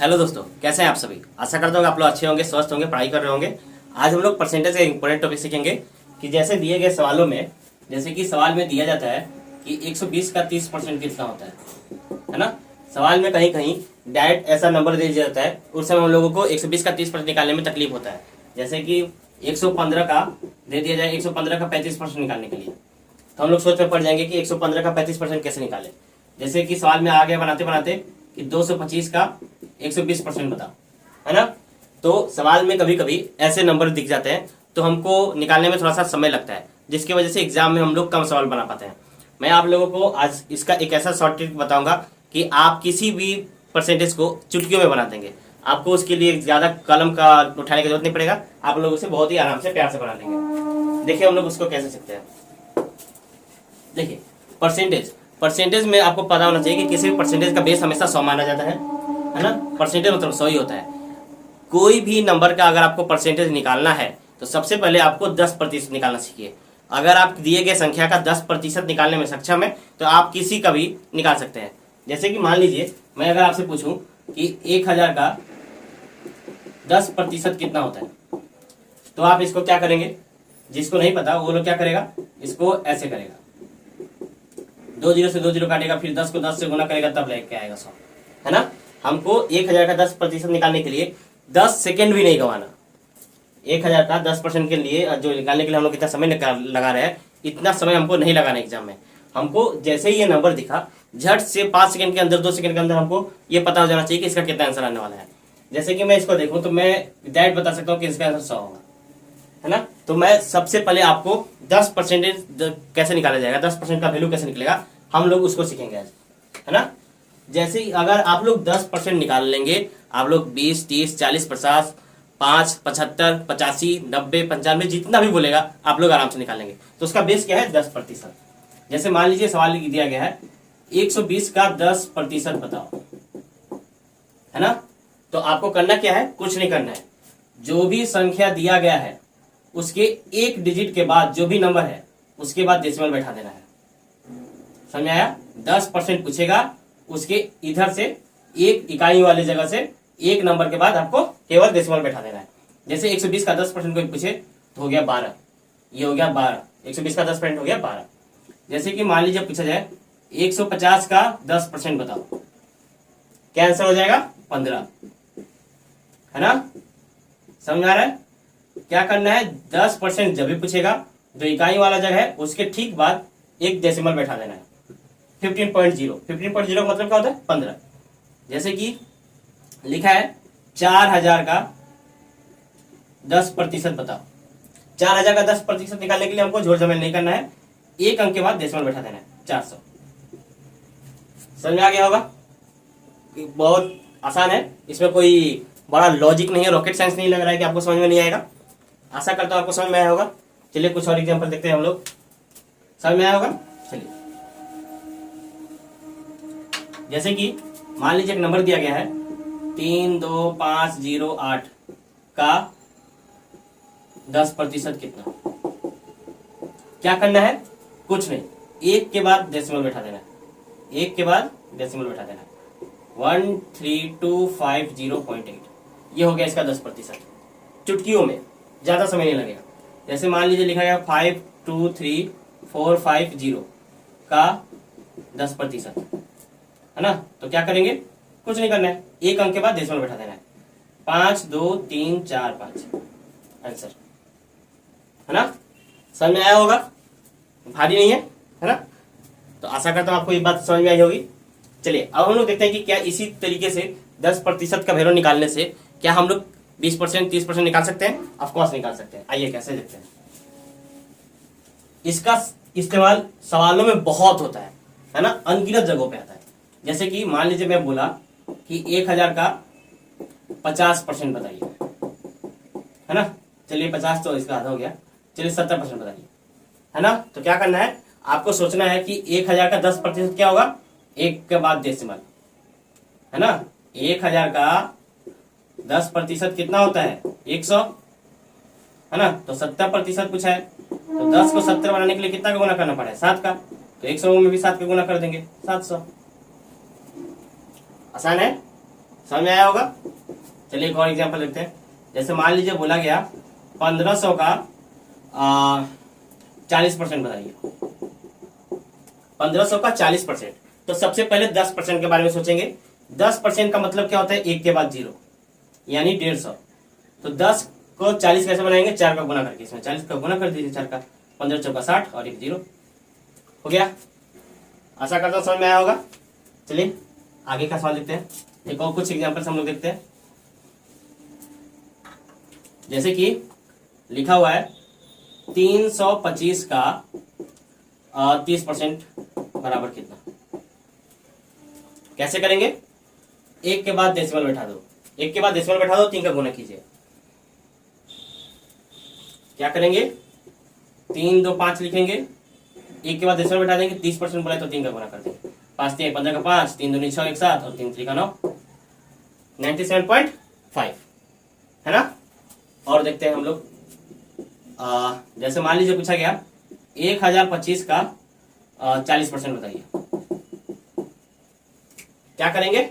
Hello दोस्तों, कैसे हैं आप सभी। आशा करता हूँ आप लोग अच्छे होंगे, स्वस्थ होंगे, पढ़ाई कर रहे होंगे। आज हम लोग परसेंटेज का इंपॉर्टेंट टॉपिक सीखेंगे कि जैसे दिए गए सवालों में, जैसे कि सवाल में दिया जाता है कि 120 का 30% कितना होता है ना। सवाल में कहीं कहीं डायरेक्ट ऐसा नंबर दे दिया जाता है, उस समय हम लोगों को 120 का 30% निकालने में तकलीफ होता है। जैसे कि 115 का दे दिया जाए, 115 का 35% निकालने के लिए, तो हम लोग सोच में पड़ जाएंगे कि 115 का 35% कैसे निकाले। जैसे कि सवाल में आगे बनाते बनाते कि 225 का 120% बताओ, है ना। तो सवाल में कभी कभी ऐसे नंबर दिख जाते हैं तो हमको निकालने में थोड़ा सा समय लगता है, जिसकी वजह से एग्जाम में हम लोग कम सवाल बना पाते हैं। मैं आप लोगों को आज इसका एक ऐसा शॉर्ट ट्रिक बताऊंगा कि आप किसी भी परसेंटेज को चुटकियों में बना देंगे। आपको उसके लिए ज्यादा कलम का उठाने की जरूरत नहीं पड़ेगा, आप लोग उसे बहुत ही आराम से प्यार से बना लेंगे। देखिए हम लोग उसको कैसे सीखते हैं। देखिए परसेंटेज, परसेंटेज में आपको पता होना चाहिए कि किसी भी परसेंटेज का बेस हमेशा 100 माना जाता है ना। परसेंटेज मतलब 100 ही होता है। कोई भी नंबर का अगर आपको परसेंटेज निकालना है तो सबसे पहले आपको 10% निकालना सीखिए। अगर आप दिए गए संख्या का 10% निकालने में सक्षम है तो आप किसी का भी निकाल सकते हैं। जैसे कि मान लीजिए मैं अगर आपसे पूछूं कि 1000 का 10% कितना होता है, तो आप इसको क्या करेंगे। जिसको नहीं पता वो लोग क्या करेगा, इसको ऐसे करेगा, 2 जीरो से 2 जीरो काटेगा, फिर 10 को 10 से गुना करेगा, तब लेके आएगा 100, है ना। हमको 1000 का 10% निकालने के लिए 10 सेकेंड भी नहीं गंवाना। 1000 का 10% के लिए जो निकालने के लिए हम लोग कितना समय लगा रहे हैं, इतना समय हमको नहीं लगाना एग्जाम में। हमको जैसे ही ये नंबर दिखा, झट से 5 सेकंड के अंदर, 2 सेकंड के अंदर हमको ये पता हो जाना चाहिए कि इसका कितना आंसर आने वाला है। जैसे कि मैं इसको देखूं तो मैं डायरेक्ट बता सकता हूँ कि इसका आंसर 100 होगा, है ना। तो मैं सबसे पहले आपको 10% कैसे निकाला जाएगा, 10% का वैल्यू कैसे निकलेगा, हम लोग उसको सीखेंगे आज, है ना। जैसे ही अगर आप लोग 10% निकाल लेंगे, आप लोग 20, 30, 40, 50, 5, 75, 85, 90, 95 जितना भी बोलेगा आप लोग आराम से निकाल लेंगे। तो उसका बेस क्या है, 10%। जैसे मान लीजिए सवाल दिया गया है 120 का 10% बताओ, है ना। तो आपको करना क्या है, कुछ नहीं करना है। जो भी संख्या दिया गया है उसके एक डिजिट के बाद जो भी नंबर है उसके बाद डेसिमल बैठा देना है। समझ में आया। 10% पूछेगा, उसके इधर से एक इकाई वाली जगह से एक नंबर के बाद आपको केवल डेसिमल बैठा देना है। जैसे 120 का 10% कोई पूछे तो हो गया 12, ये हो गया 12, 120 का 10% हो गया 12। जैसे कि मान लीजिए पूछा जाए 150 का 10% बताओ, क्या आंसर हो जाएगा, 15, है ना। समझ आ रहा है। क्या करना है, 10% जब भी पूछेगा जो इकाई वाला जगह है उसके ठीक बाद एक डेसिमल बैठा देना है। 15.0, 15.0 का मतलब क्या होता है, 15। जैसे कि लिखा है 4000 का 10% बताओ। 4000 का 10% निकालने के लिए हमको झोल झमेल नहीं करना है, एक अंक के बाद डेसिमल बैठा देना है, 400। समझ में आ गया होगा। बहुत आसान है, इसमें कोई बड़ा लॉजिक नहीं है, रॉकेट साइंस नहीं लग रहा है कि आपको समझ में नहीं आएगा। आशा करता हूं आपको समझ में आया होगा। चलिए कुछ और एग्जांपल देखते हैं हम लोग। समझ में आया होगा। चलिए जैसे कि मान लीजिए एक नंबर दिया गया है 32508 का 10% कितना। क्या करना है, कुछ नहीं, एक के बाद डेसिमल बैठा देना है, एक के बाद डेसिमल बैठा देना है, 13250.8। ये हो गया इसका 10%। चुटकियों में ज्यादा समय नहीं लगेगा। जैसे मान लीजिए लिखा गया 523450 का 10%, है ना। तो क्या करेंगे, कुछ नहीं करना है, एक अंक के बाद डेसिमल बैठा देना है, 5 2 3 4 5 आंसर, है ना। समझ में आया होगा, भारी नहीं है ना। तो आशा करता हूं आपको ये बात समझ में आई होगी। चलिए अब हम लोग देखते हैं कि क्या इसी तरीके से 10% का वैल्यू निकालने से क्या हम लोग 20%, 30% निकाल सकते हैं। ऑफकोर्स निकाल सकते हैं। आइए कैसे देखते हैं। इसका इस्तेमाल सवालों में बहुत होता है ना, अनगिनत जगहों पे आता है। जैसे कि मान लीजिए मैं बोला कि 1000 का 50% बताइए, है ना। चलिए 50 तो इसका आधा हो गया, चलिए 70% बताइए, है ना। तो क्या करना है, आपको सोचना है कि 1000 का 10% क्या होगा, एक के बाद डेसिमल, है ना। 1000 का 10% कितना होता है, 100, है ना। तो 70% पूछा है, तो 10 को 70 बनाने के लिए कितना का गुना करना पड़ा है, 7 का। तो 100 में भी 7 का गुना कर देंगे, 700। आसान है, समझ में आया होगा। चलिए एक और एग्जांपल देखते हैं। जैसे मान लीजिए बोला गया 1500 का 40% बताइए। 1500 का 40%। तो सबसे पहले 10% के बारे में सोचेंगे। 10% का मतलब क्या होता है, एक के बाद 0 यानी 150। तो 10 को 40 कैसे बनाएंगे, 4 का गुना करके। इसमें 40 का गुना कर दीजिए 4 का, 15 चौका 60 और एक 0 हो गया। आशा करता हूं समझ में आया होगा। चलिए आगे का सवाल देखते हैं। एक और कुछ एग्जांपल्स हम लोग देखते हैं। जैसे कि लिखा हुआ है 325 का 30% बराबर कितना। कैसे करेंगे, एक के बाद डेसिमल बैठा दो, एक के बाद डेसिमल बैठा दो, 3 का गुना कीजिए। क्या करेंगे, 3 2 5 लिखेंगे, एक के बाद डेसिमल बैठा देंगे, 30% बोला तो 3 का गुना कर देंगे। 5 3 15 का 5, 3 2 6 1 7 और 3 3 का 9, 97.5 है ना। और देखते हैं हम लोग, जैसे मान लीजिए पूछा गया 1025 का 40% बताइए। क्या करेंगे,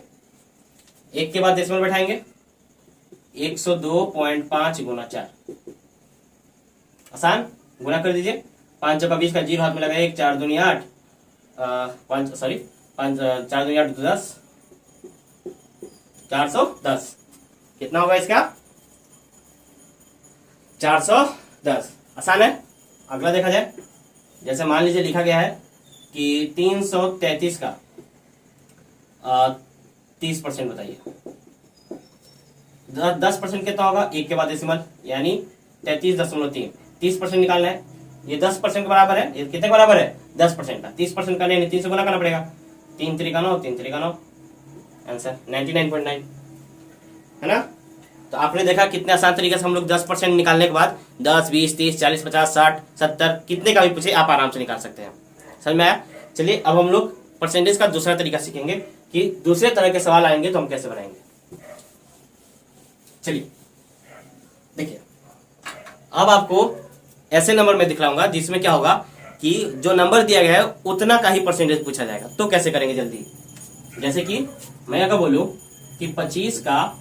एक के बाद डेसिमल बैठाएंगे, 102.5 गुना 4, आसान, गुना कर दीजिए। 5 चौका 20 का 0 हाथ में लगा 1, 4 दूनी 8, 5 सॉरी 5 4 दूनी 8 10, 410। कितना होगा इसका, 410। आसान है। अगला देखा जाए। जैसे मान लीजिए लिखा गया है कि 333 का 30% बताइए। 10% कितना होगा, एक के बाद डेसिमल यानी 33.3। 30% निकालना है, ये 10% के बराबर है। ये कितने के बराबर है, 10% का। 30% का नहीं, 3 से गुना करना पड़ेगा। 3 3 का 9, 3 3 का 9, आंसर 99.9 है ना। तो आपने देखा कितने आसान तरीके से हम लोग 10% निकालने के बाद 10 20 30 40 50 60 70 कितने का भी पूछे आप आराम से निकाल सकते हैं। समझ में आया। चलिए अब हम लोग परसेंटेज का दूसरा तरीका सीखेंगे कि दूसरे तरह के सवाल आएंगे तो हम कैसे बनाएंगे। चलिए देखिए, अब आपको ऐसे नंबर में दिखलाऊंगा जिसमें क्या होगा कि जो नंबर दिया गया है उतना का ही परसेंटेज पूछा जाएगा। तो कैसे करेंगे जल्दी। जैसे कि मैं अगर बोलूं कि 25 का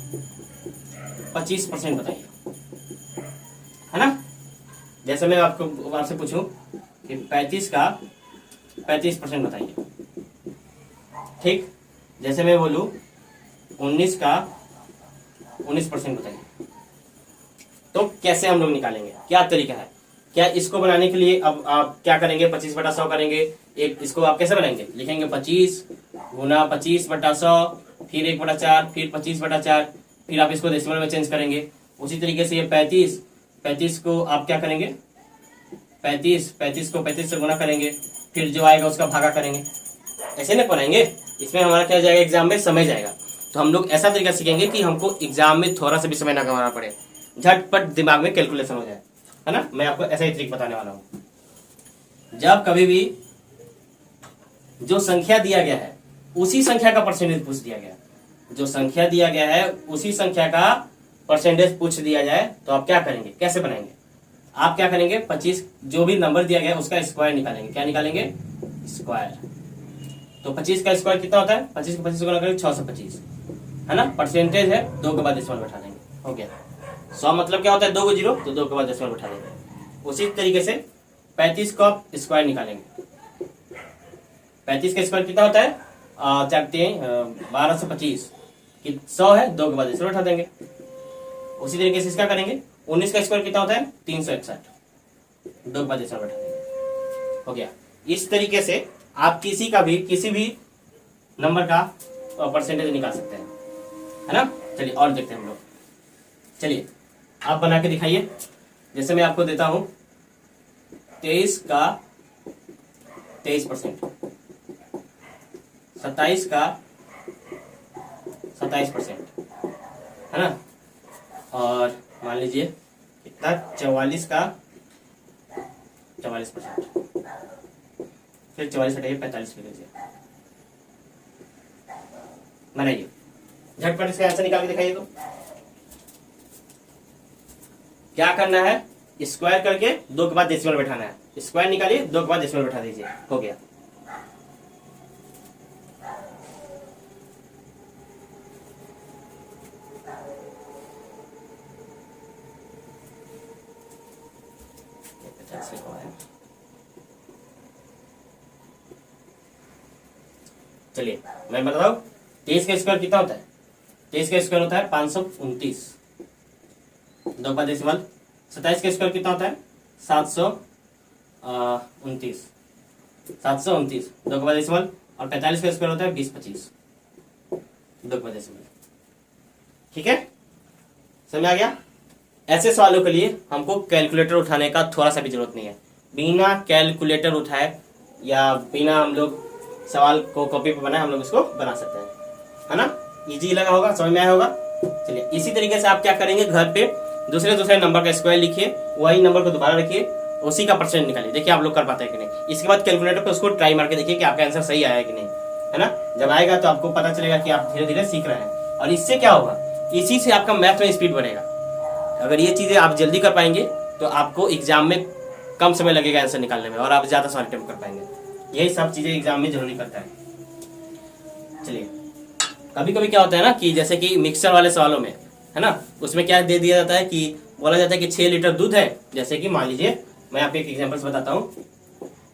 25% बताइए, है ना। जैसे मैं आपसे पूछूं कि 35 का 35% बताइए, ठीक। जैसे मैं बोलूं 19 का 19% बताइए, तो कैसे हम लोग निकालेंगे, क्या तरीका है। क्या इसको बनाने के लिए अब आप क्या करेंगे, 25/100 करेंगे। एक इसको आप कैसे बनाएंगे, लिखेंगे 25 गुना 25/100, फिर 1/4, फिर 25/4, फिर आप इसको डेसिमल में चेंज करेंगे। उसी तरीके से ये 35 को आप क्या करेंगे, 35 को 35 से गुना करेंगे, फिर जो आएगा उसका भागा करेंगे। ऐसे नहीं बनाएंगे, इसमें हमारा क्या जाएगा, एग्जाम में समय जाएगा। तो हम लोग ऐसा तरीका सीखेंगे कि हमको एग्जाम में थोड़ा सा भी समय ना गंवाना पड़े, झटपट दिमाग में कैलकुलेशन हो जाए, है ना। मैं आपको ऐसा ही ट्रिक बताने वाला हूं। जब कभी भी जो संख्या दिया गया है उसी संख्या का परसेंटेज पूछ दिया गया, जो संख्या दिया गया है उसी संख्या का परसेंटेज पूछ दिया जाए तो आप क्या करेंगे, कैसे बनाएंगे। आप क्या करेंगे, 25 जो भी नंबर दिया गया है उसका स्क्वायर निकालेंगे। क्या निकालेंगे, स्क्वायर। तो 25 का स्क्वायर कितना होता है, 25 को 25 से गुना करेंगे 625, है ना। परसेंटेज है, 2 के बाद डेसिमल बैठा देंगे, हो गया। 100 मतलब क्या होता है, 2 को 0, तो 2 के बाद डेसिमल बैठा देंगे। उसी तरीके से 35 को आप स्क्वायर निकालेंगे। 35 का स्क्वायर कितना होता है, 1225, 100 है, 2 के बाद डेसिमल बैठा देंगे। उसी तरीके से इसका करेंगे। 19 का स्क्वायर कितना होता है, 361, 2 के बाद डेसिमल बैठा देंगे, हो गया। इस तरीके से आप किसी भी नंबर का परसेंटेज निकाल सकते हैं, है ना। चलिए और देखते हैं हम लोग। चलिए आप बना के दिखाइए। जैसे मैं आपको देता हूं 23 का 23%, 27 का 27%, है ना। और मान लीजिए कितना, 44 का 44%, फिर 44 हटाइए 45 ले लीजिए। बनाइए झटपट इसका आंसर निकाल के दिखाइए। तो क्या करना है, स्क्वायर करके 2 के बाद डेसिमल बैठाना है। स्क्वायर निकालिए, 2 के बाद डेसिमल बैठा दीजिए, हो गया। चलिए मैं बता रहा हूँ, 23 का स्क्वायर कितना होता है? 23 का स्क्वायर होता है 529, 2 का डेसिमल। 27 का स्क्वायर कितना होता है? 729, 729, 2 का डेसिमल। और 45 का स्क्वायर होता है 2025, 2 का डेसिमल। ठीक है, समझ आ गया? ऐसे सवालों के लिए हमको कैलकुलेटर उठाने का थोड़ा सा भी जरूरत नहीं है। बिना कैलकुलेटर उठाए या बिना हम लोग सवाल को कॉपी पे बनाए हम लोग इसको बना सकते हैं, है ना? इजी लगा होगा, समझ में आया होगा? चलिए इसी तरीके से आप क्या करेंगे, घर पे दूसरे दूसरे नंबर का स्क्वायर लिखिए, वही नंबर को दोबारा रखिए, उसी का परसेंट निकालिए, देखिए आप लोग कर पाते हैं कि नहीं। इसके बाद कैलकुलेटर पे उसको ट्राई मार के देखिए कि आपका आंसर सही आया है कि नहीं, है ना? जब आएगा तो आपको पता चलेगा कि आप धीरे धीरे सीख रहे हैं, और इससे क्या होगा, इसी से आपका मैथ में स्पीड बढ़ेगा। अगर ये चीजें आप जल्दी कर पाएंगे तो आपको एग्जाम में कम समय लगेगा आंसर निकालने में, और आप ज्यादा सवाल अटेम्प्ट कर पाएंगे। यही सब चीजें एग्जाम में जरूरी करता है। चलिए कभी कभी क्या होता है ना कि जैसे कि मिक्सचर वाले सवालों में, है ना, उसमें क्या दे दिया जाता है कि बोला जाता है कि 6 लीटर दूध है। जैसे कि मान लीजिए मैं आपको एक एग्जांपल बताता हूँ,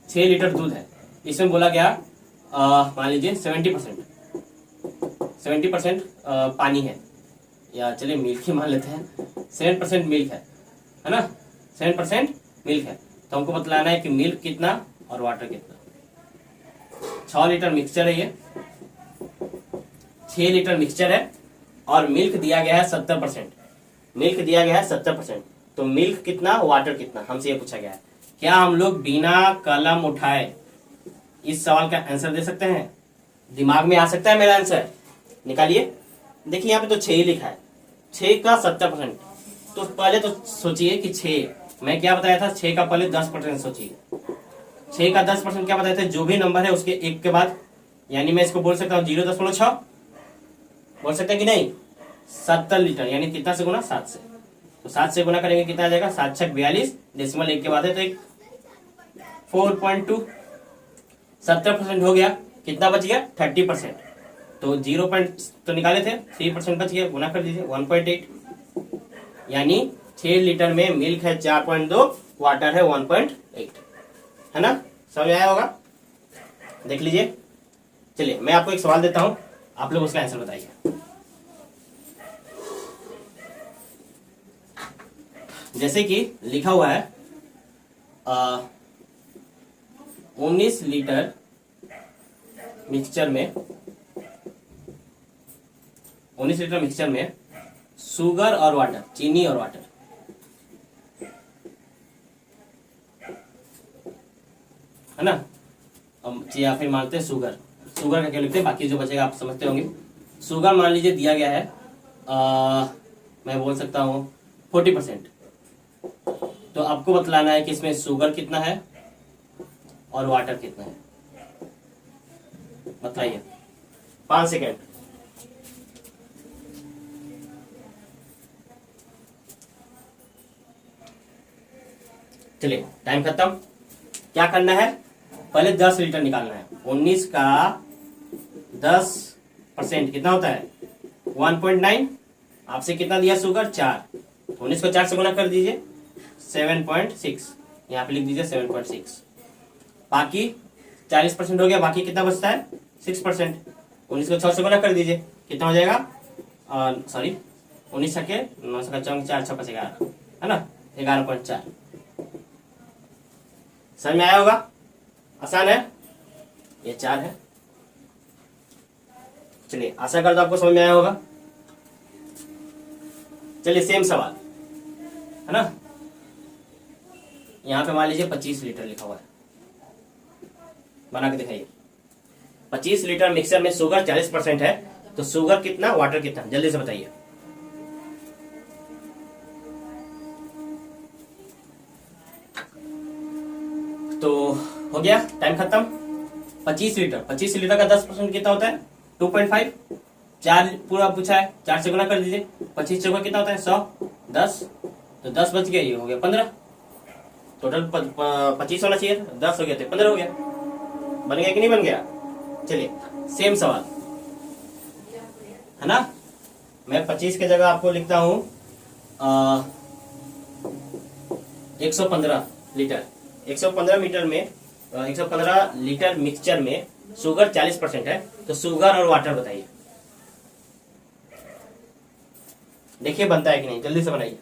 6 लीटर दूध है, इसमें बोला गया मान लीजिए 70% पानी है, या चलिए मिल्क ही मान लेते हैं, 7% मिल्क है ना, 7% मिल्क है। तो हमको बतलाना है कि मिल्क कितना और वाटर कितना। 6 लीटर मिक्सचर है, ये 6 लीटर मिक्सचर है, और मिल्क दिया गया है 70%, मिल्क दिया गया है 70%। तो मिल्क कितना वाटर कितना, हमसे ये पूछा गया है। क्या हम लोग बिना कलम उठाए इस सवाल का आंसर दे सकते हैं? दिमाग में आ सकता है मेरा आंसर? निकालिए। देखिए यहाँ पे तो 6 ही लिखा है, 6 का 70%। तो पहले तो सोचिए कि 6, मैं क्या बताया था, 6 का पहले 10% सोचिए। 6 का 10% क्या बताया था, जो भी नंबर है उसके 1 के बाद, यानी मैं इसको बोल सकता हूँ 0.6 बोल सकते हैं कि नहीं। 70 लीटर यानी कितना से गुना, 7 से। तो 7 से गुना करेंगे कितना आ जाएगा, 7 छक 42, डेसिमल 1 के बाद है तो एक 4.2, 70% हो गया, कितना बच गया 30%। तो 0 तो निकाले थे, 3% बच गया, गुना कर दीजिए 1.8, यानी 6 लीटर में मिल्क है 4.2, वाटर है 1.8, है ना? समझ आया होगा? देख लीजिए। चलिए मैं आपको एक सवाल देता हूं, आप लोग उसका आंसर बताइए। जैसे कि लिखा हुआ है 19 लीटर मिक्सचर में, 19 लीटर मिक्सचर में शुगर और वाटर, चीनी और वाटर, है ना? या फिर मानते हैं शुगर, शुगर का क्या लिखते हैं, बाकी जो बचेगा आप समझते होंगे। शुगर मान लीजिए दिया गया है मैं बोल सकता हूँ 40%। तो आपको बतलाना है कि इसमें शुगर कितना है और वाटर कितना है, बताइए। 5 सेकेंड। चलिए टाइम खत्म। क्या करना है, पहले 10 लीटर निकालना है। 19 का 10% कितना होता है, 1.9। आपसे कितना दिया शुगर, 4। 19 को 4 से गुना कर दीजिए, 7.6, यहाँ पे लिख दीजिए 7.6। बाकी 40% हो गया, बाकी कितना बचता है 6%। 19 को 6 से गुना कर दीजिए, कितना हो जाएगा, सॉरी 19 छके 9 का 4 6 11, है ना, 11.4। समझ में आया होगा? आसान है, ये 4 है। चलिए आशा करता हूं आपको समझ में आया होगा। चलिए सेम सवाल, है ना, यहां पे मान लीजिए 25 लीटर लिखा हुआ है, बना के दिखाइए। 25 लीटर मिक्सर में शुगर 40% है, तो शुगर कितना वाटर कितना, जल्दी से बताइए। तो हो गया, टाइम खत्म। 25 लीटर का 10% कितना होता है, 2.5। 4 पूरा पूछा है, 4 से गुना कर दीजिए, 25 चौका कितना होता है 100, 10। तो 10 बच गया, ये हो गया 15। टोटल 25 होना चाहिए, 10 हो गया तो 15 हो गया। बन गया कि नहीं बन गया? चलिए सेम सवाल, है ना। मैं 25 की जगह आपको लिखता हूं 115 लीटर। 115 लीटर मिक्सचर में शुगर 40% है, तो शुगर और वाटर बताइए। देखिए बनता है कि नहीं, जल्दी से बनाइए।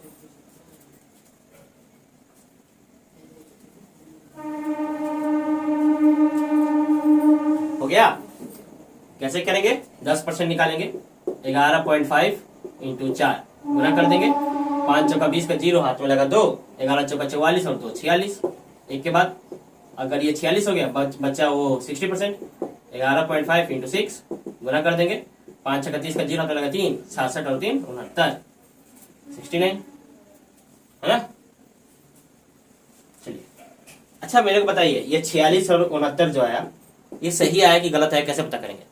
हो गया? कैसे करेंगे? 10% निकालेंगे, 11.5 इंटू 4 गुना कर देंगे। 5 चौका 20 का 0 हाथ में लगा 2, 11 चौका 44 और 2 46। एक के बाद अगर ये 46 हो गया, बच्चा वो 60%, 11.5 इंटू 6 गुना कर देंगे। 5 छक्का 30 का 0 हाथ में लगा 3, 66 और 3 69, 69 है ना। चलिए अच्छा मेरे को बताइए, ये 46 और 69 जो आया, ये सही आया कि गलत है, कैसे पता करेंगे?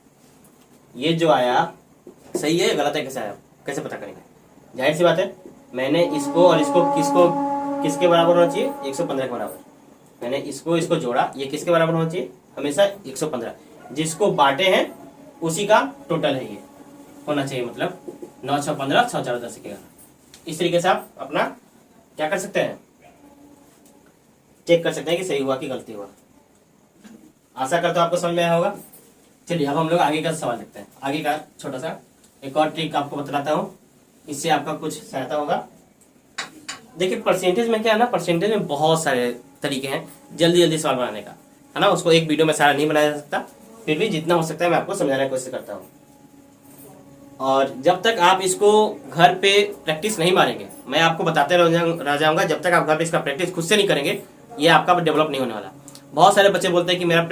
ये जो आया सही है गलत है, कैसे आया, कैसे पता करेंगे? जाहिर सी बात है, मैंने इसको और इसको किसके बराबर होना चाहिए? 115 के बराबर। मैंने इसको जोड़ा, ये किसके बराबर होना चाहिए? हमेशा 115। जिसको बांटे हैं उसी का टोटल है, ये होना चाहिए। मतलब 9 6 15 6 4 10 11। इस तरीके से आप अपना क्या कर सकते हैं, चेक कर सकते हैं कि सही हुआ कि गलती हुआ। आशा करता हूं आपको समझ में आया होगा। चलिए अब हम लोग आगे का सवाल देखते हैं। आगे का छोटा सा एक और ट्रिक आपको बतलाता हूँ, इससे आपका कुछ सहायता होगा। देखिए परसेंटेज में क्या है ना, परसेंटेज में बहुत सारे तरीके हैं जल्दी जल्दी सवाल बनाने का, है ना। उसको एक वीडियो में सारा नहीं बनाया जा सकता, फिर भी जितना हो सकता है मैं आपको समझाने की कोशिश करता हूँ। और जब तक आप इसको घर पे प्रैक्टिस नहीं मारेंगे, मैं आपको बताते रह जाऊंगा, जब तक आप घर पे इसका प्रैक्टिस खुद से नहीं करेंगे, ये आपका डेवलप नहीं होने वाला। बहुत सारे बच्चे बोलते हैं कि मेरा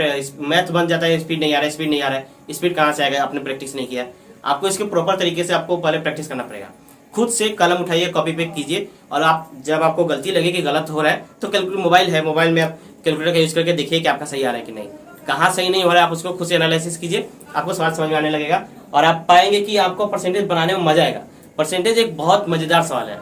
मैथ बन जाता है, स्पीड नहीं आ रहा है, स्पीड नहीं आ रहा है। स्पीड कहाँ से आएगा, आपने प्रैक्टिस नहीं किया। आपको इसके प्रॉपर तरीके से आपको पहले प्रैक्टिस करना पड़ेगा। खुद से कलम उठाइए, कॉपी पे कीजिए, और आप जब आपको गलती लगे कि गलत हो रहा है तो कैलकुलेटर मोबाइल है, मोबाइल में आप कैलकुलेटर का यूज करके देखिए कि आपका सही आ रहा है कि नहीं। कहाँ सही नहीं हो रहा है आप उसको खुद से एनालिसिस कीजिए, आपको सवाल समझ में आने लगेगा और आप पाएंगे कि आपको परसेंटेज बनाने में मजा आएगा। परसेंटेज एक बहुत मजेदार सवाल है।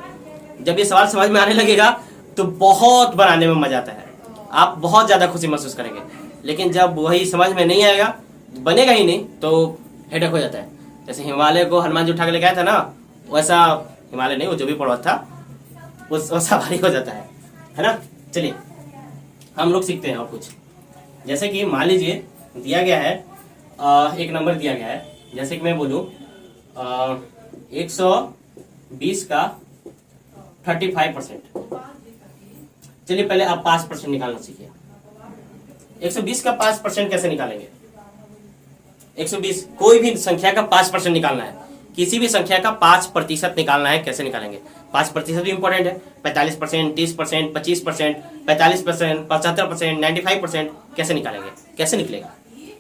जब ये सवाल समझ में आने लगेगा तो बहुत बनाने में मजा आता है, आप बहुत ज्यादा खुशी महसूस करेंगे। लेकिन जब वही समझ में नहीं आएगा, बनेगा ही नहीं, तो हेडेक हो जाता है। जैसे हिमालय को हनुमान जी उठा के लेके आया था ना, वैसा हिमालय नहीं, वो जो भी पर्वत था वैसा भारी हो जाता है ना। चलिए हम लोग सीखते हैं और कुछ। जैसे कि मान लीजिए दिया गया है, एक नंबर दिया गया है, जैसे कि मैं बोलूं 120 का 35%। चलिए पहले आप 5% निकालना सीखिए। 120 का 5% कैसे निकालेंगे? 120 कोई भी संख्या का 5% निकालना है, किसी भी संख्या का 5% निकालना है, कैसे निकालेंगे? 5% भी इंपॉर्टेंट है। 45%, 30%, 25%, 45%, 75%, 95%, कैसे निकालेंगे? कैसे निकलेगा?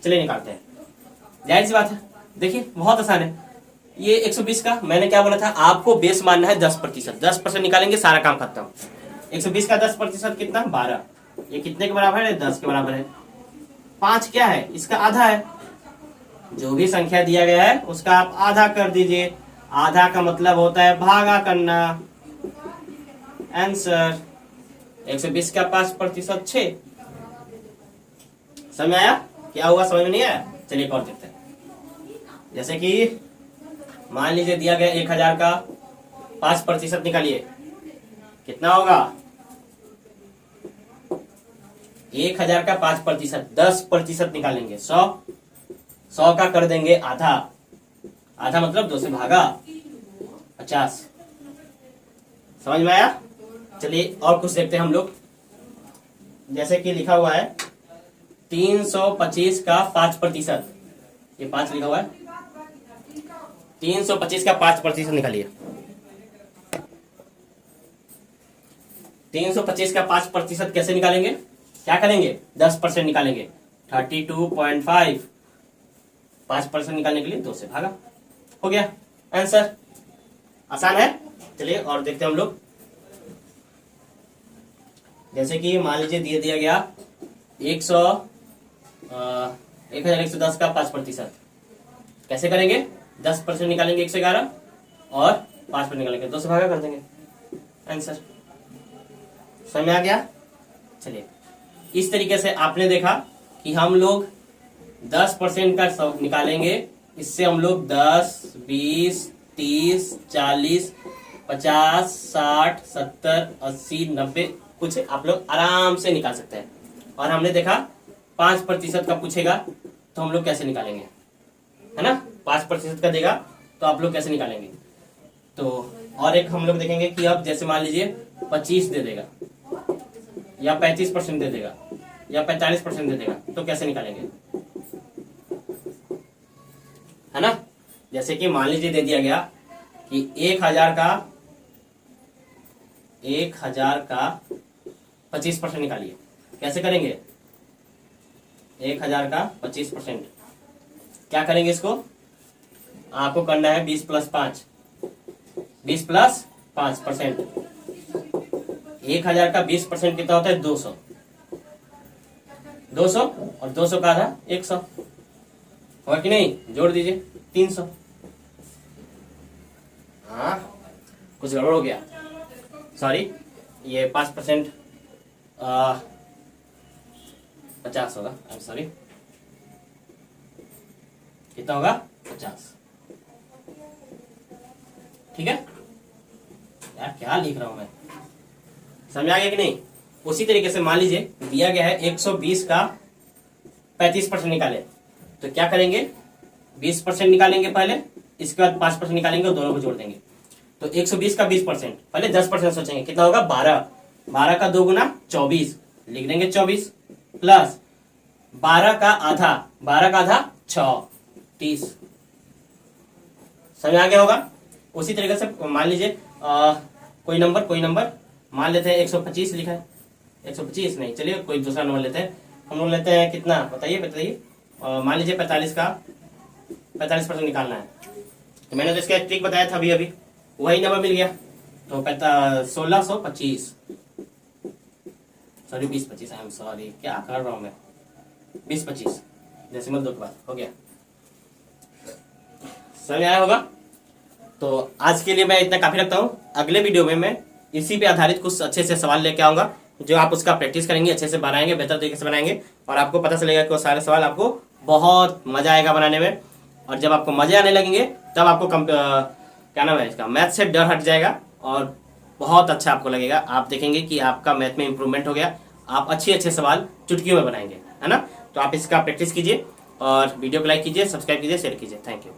चलिए निकालते हैं। जाहिर सी बात है, देखिए बहुत आसान है। ये 120 का मैंने क्या बोला था, आपको बेस मानना है 10%। 10% निकालेंगे, सारा काम खत्म। 120 का 10% कितना? 12। ये कितने के बराबर है? 10 के बराबर है। 5 क्या है? इसका आधा है। जो भी संख्या दिया गया है उसका आप आधा कर दीजिए। आधा का मतलब होता है भागा करना। आंसर 120 का 5% 6। समझ में आया? क्या हुआ, समझ में नहीं आया? चलिए और देखते हैं। जैसे कि मान लीजिए दिया गया 1000 का 5% निकालिए, कितना होगा? 1000 का 5%, 10% निकालेंगे 100। 100 का कर देंगे आधा। आधा मतलब 2 से भागा 50। समझ में आया? चलिए और कुछ देखते हैं हम लोग। जैसे कि लिखा हुआ है 325 का 5%। ये 5 लिखा हुआ है। 325 का 5% निकालिए। 325 का 5% कैसे निकालेंगे? क्या करेंगे? 10% निकालेंगे। 32.5। 5% निकालने के लिए 2 से भागा, हो गया आंसर। आसान है। चलिए और देखते हैं हम लोग। जैसे कि मान लीजिए दिया गया 1110 का 5%। कैसे करेंगे? 10% निकालेंगे 111 और 5% निकालेंगे 2 से भागा कर देंगे, आंसर। समझ में आ गया? चलिए इस तरीके से आपने देखा कि हम लोग 10% का निकालेंगे। इससे हम लोग 10, 20, 30, 40, 50, 60, 70, 80, 90 कुछ आप लोग आराम से निकाल सकते हैं। और हमने देखा 5% का पूछेगा तो हम लोग कैसे निकालेंगे, है ना। 5% का देगा तो आप लोग कैसे निकालेंगे। तो और एक हम लोग देखेंगे कि अब जैसे मान लीजिए 25 दे देगा या 35% दे देगा या 45% दे देगा, तो कैसे निकालेंगे, है ना। जैसे कि मान लीजिए दे दिया गया कि 1000 का 25% निकालिए, कैसे करेंगे। 1000 का 25%, क्या करेंगे इसको, आपको करना है 20 + 5, 20 + 5%। 1000 का 20% कितना होता है, 200। 200 और 200 का आधा 100, होगा कि नहीं, जोड़ दीजिए 300। हाँ कुछ गड़बड़ हो गया, सॉरी, ये 5% 50 होगा, आई एम सॉरी, कितना होगा, 50। ठीक है यार, क्या लिख रहा हूं मैं, समझ आ गया कि नहीं। उसी तरीके से मान लीजिए दिया गया है 120 का 35% निकाले, तो क्या करेंगे, 20% निकालेंगे पहले, इसके बाद 5% निकालेंगे और दोनों को जोड़ देंगे। तो 120 का 20%, पहले 10% सोचेंगे, कितना होगा, 12। 12 का 2 गुना 24, लिख देंगे 24, प्लस 12 का आधा, 12 का आधा 6, 30। समझ आ गया होगा। उसी तरीके से मान लीजिए कोई नंबर मान लेते हैं 125 लिखा है, 125 नहीं, चलिए कोई दूसरा नंबर लेते हैं, हम लोग लेते हैं कितना, बताइए। मान लीजिए 45 का 45% निकालना है, तो मैंने तो इसका ट्रिक बताया था अभी, वही नंबर मिल गया, तो 1625, सॉरी 2025, आई एम सॉरी, क्या कर रहा हूं मैं, 2025 डेसिमल 2 के बाद हो गया। समझ आया होगा। तो आज के लिए मैं इतना काफी रखता हूँ। अगले वीडियो में मैं इसी पे आधारित कुछ अच्छे से सवाल लेके आऊंगा, जो आप उसका प्रैक्टिस करेंगे, अच्छे से बनाएंगे, बेहतर तरीके से बनाएंगे, और आपको पता चलेगा कि वो सारे सवाल आपको बहुत मजा आएगा बनाने में। और जब आपको मजे आने लगेंगे तब आपको क्या नाम है इसका, मैथ से डर हट जाएगा और बहुत अच्छा आपको लगेगा। आप देखेंगे कि आपका मैथ में इंप्रूवमेंट हो गया, आप अच्छे सवाल चुटकियों में बनाएंगे, है ना। तो आप इसका प्रैक्टिस कीजिए और वीडियो को लाइक कीजिए, सब्सक्राइब कीजिए, शेयर कीजिए। Thank you.